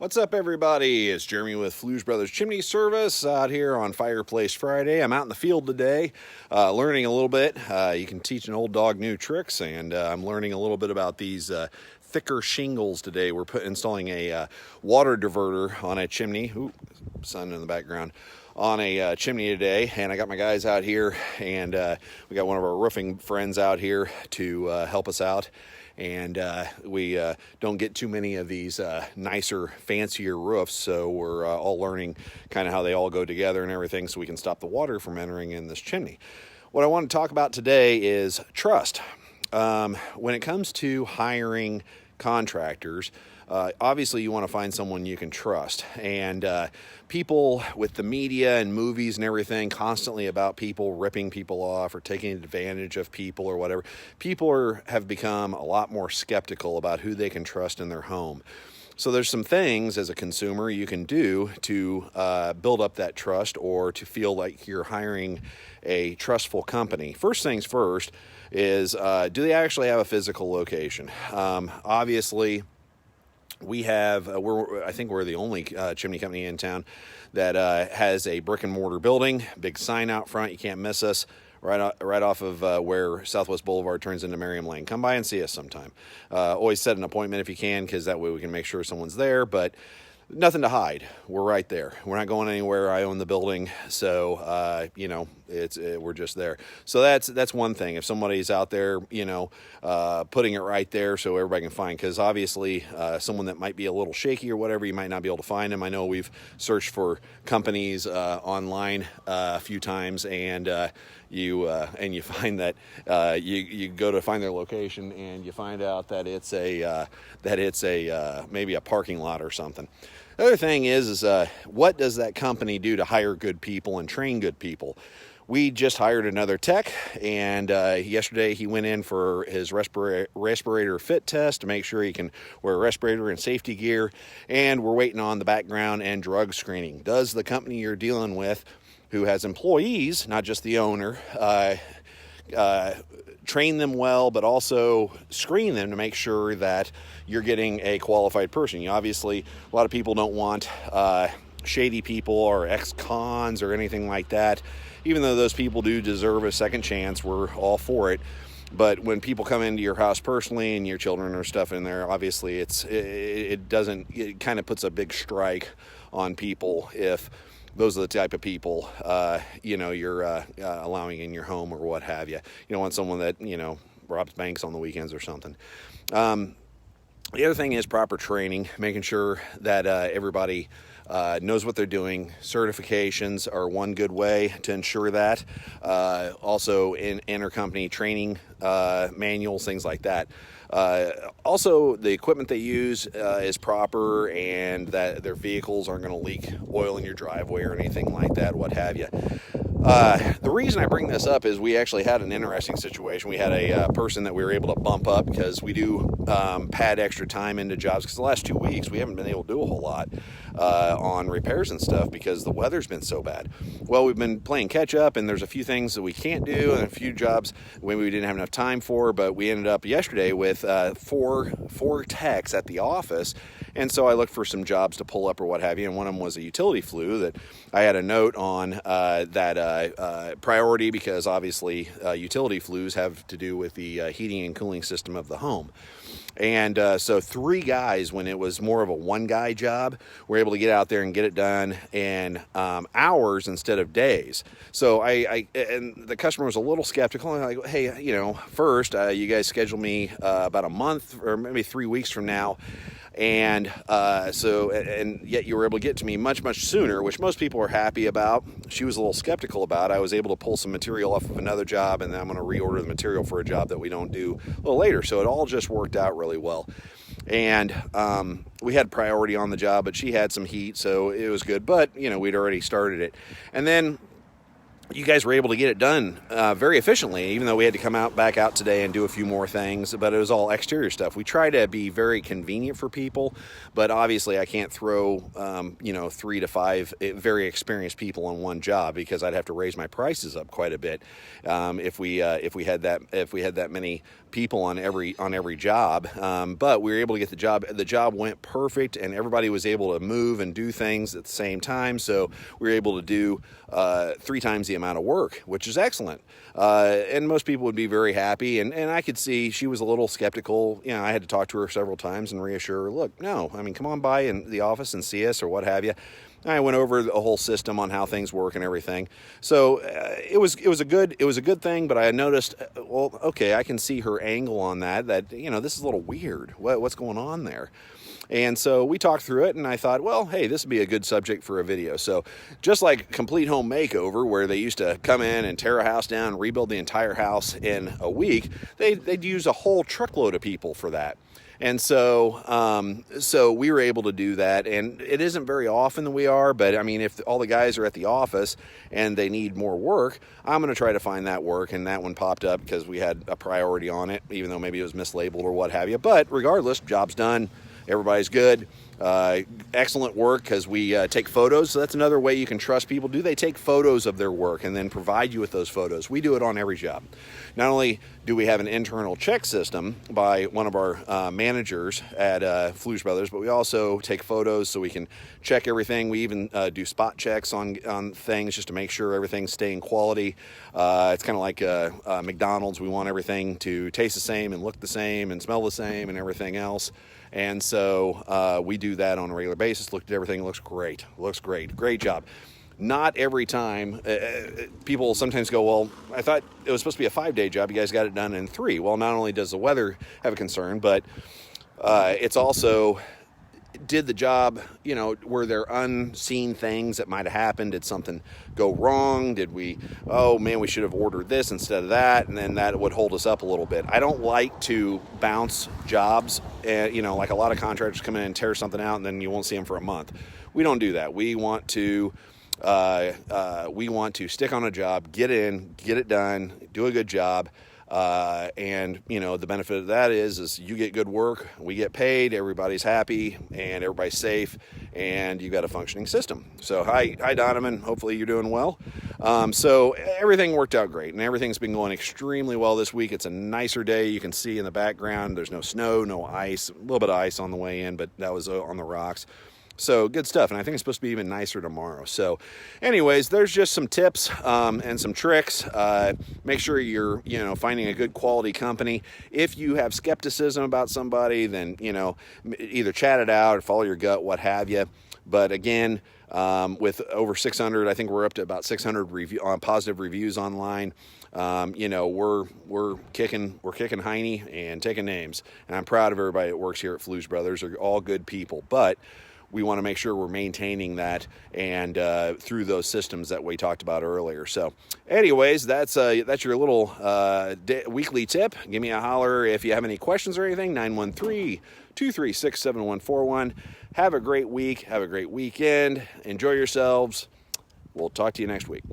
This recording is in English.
What's up, everybody? It's Jeremy with Flues Brothers Chimney Service out here on Fireplace Friday. I'm out in the field today learning a little bit. You can teach an old dog new tricks, and I'm learning a little bit about these thicker shingles today. We're installing a water diverter on a chimney. Ooh, sun in the background. On a chimney today, and I got my guys out here, and we got one of our roofing friends out here to help us out. And we don't get too many of these nicer, fancier roofs, so we're all learning kind of how they all go together and everything, so we can stop the water from entering in this chimney. What I want to talk about today is trust. When it comes to hiring contractors, obviously you want to find someone you can trust. And people with the media and movies and everything constantly about people ripping people off or taking advantage of people or whatever, people have become a lot more skeptical about who they can trust in their home. So there's some things as a consumer you can do to build up that trust, or to feel like you're hiring a trustful company. First things first is, do they actually have a physical location? Obviously, we have, I think we're the only chimney company in town that has a brick and mortar building, big sign out front. You can't miss us. Right off of where Southwest Boulevard turns into Merriam Lane. Come by and see us sometime. Always set an appointment if you can, because that way we can make sure someone's there. But nothing to hide. We're right there. We're not going anywhere. I own the building, so we're just there. So that's one thing. If somebody's out there, putting it right there so everybody can find, because obviously someone that might be a little shaky or whatever, you might not be able to find them. I know we've searched for companies online a few times, and you find that you go to find their location, and you find out that it's maybe a parking lot or something. The other thing is what does that company do to hire good people and train good people? We just hired another tech, and yesterday he went in for his respirator fit test to make sure he can wear a respirator and safety gear, and we're waiting on the background and drug screening. Does the company you're dealing with, who has employees, not just the owner, train them well, but also screen them to make sure that you're getting a qualified person? Obviously, a lot of people don't want shady people or ex-cons or anything like that. Even though those people do deserve a second chance, we're all for it. But when people come into your house personally and your children or stuff in there, obviously it kind of puts a big strike on people if those are the type of people you're allowing in your home or what have you. You don't want someone that robs banks on the weekends or something. The other thing is proper training, making sure that everybody knows what they're doing. Certifications are one good way to ensure that. Also, in intercompany training manuals, things like that. Also, the equipment they use is proper, and that their vehicles aren't going to leak oil in your driveway or anything like that, what have you. The reason I bring this up is we actually had an interesting situation. We had a person that we were able to bump up, because we do pad extra time into jobs, because the last 2 weeks we haven't been able to do a whole lot on repairs and stuff because the weather's been so bad. Well, we've been playing catch up, and there's a few things that we can't do and a few jobs maybe we didn't have enough time for, but we ended up yesterday with four techs at the office. And so I looked for some jobs to pull up or what have you, and one of them was a utility flue that I had a note on that priority, because obviously utility flues have to do with the heating and cooling system of the home. And so 3 guys, when it was more of a one-guy job, were able to get out there and get it done in hours instead of days. So and the customer was a little skeptical. I'm like, hey, first, you guys schedule me about a month or maybe 3 weeks from now. And yet you were able to get to me much, much sooner, which most people are happy about. She was a little skeptical about. I was able to pull some material off of another job, and then I'm going to reorder the material for a job that we don't do a little later. So it all just worked out really well. And we had priority on the job, but she had some heat, so it was good. But, we'd already started it. And then you guys were able to get it done very efficiently, even though we had to come back out today and do a few more things, but it was all exterior stuff. We try to be very convenient for people, but obviously I can't throw 3 to 5 very experienced people on one job, because I'd have to raise my prices up quite a bit if we had that many people on every job, but we were able to get the job. The job went perfect, and everybody was able to move and do things at the same time. So we were able to do 3 times the amount of work, which is excellent. And most people would be very happy. And I could see she was a little skeptical. You know, I had to talk to her several times and reassure her, look, no, I mean, come on by in the office and see us or what have you. I went over the whole system on how things work and everything. So it was a good thing. But I noticed, well, okay, I can see her angle on that. You know, this is a little weird. What's going on there? And so we talked through it, and I thought, well, hey, this would be a good subject for a video. So just like Complete Home Makeover, where they used to come in and tear a house down and rebuild the entire house in a week, they'd use a whole truckload of people for that. And so we were able to do that, and it isn't very often that we are, but I mean, if all the guys are at the office and they need more work, I'm going to try to find that work, and that one popped up because we had a priority on it, even though maybe it was mislabeled or what have you. But regardless, job's done. Everybody's good. Excellent work because we take photos. So that's another way you can trust people. Do they take photos of their work and then provide you with those photos? We do it on every job. Not only do we have an internal check system by one of our managers at Fluge Brothers, but we also take photos so we can check everything. We even do spot checks on things just to make sure everything's staying quality. It's kind of like McDonald's. We want everything to taste the same and look the same and smell the same and everything else. And so we do that on a regular basis. Looked at everything. Looks great. Great job. Not every time. People sometimes go, well, I thought it was supposed to be a 5-day job. You guys got it done in 3. Well, not only does the weather have a concern, but it's also, did the job, you know, were there unseen things that might have happened? Did something go wrong? Did we, oh man, we should have ordered this instead of that, and then that would hold us up a little bit. I don't like to bounce jobs, you know, like a lot of contractors come in and tear something out and then you won't see them for a month. We don't do that. We want to stick on a job, get in, get it done, do a good job. And you know, the benefit of that is you get good work, we get paid, everybody's happy, and everybody's safe, and you got a functioning system. So hi Donovan, hopefully you're doing well. So everything worked out great, and everything's been going extremely well this week. It's a nicer day. You can see in the background, there's no snow, no ice, a little bit of ice on the way in, but that was on the rocks. So good stuff, and I think it's supposed to be even nicer tomorrow. So anyways, there's just some tips and some tricks. Make sure you're, you know, finding a good quality company. If you have skepticism about somebody, then, you know, either chat it out or follow your gut, what have you. But again, with over 600, I think we're up to about 600 positive reviews online. You know, we're kicking hiney and taking names, and I'm proud of everybody that works here at Fluge Brothers. They're all good people, but we want to make sure we're maintaining that and through those systems that we talked about earlier. So anyways, that's your little weekly tip. Give me a holler if you have any questions or anything. 913-236-7141. Have a great week. Have a great weekend. Enjoy yourselves. We'll talk to you next week.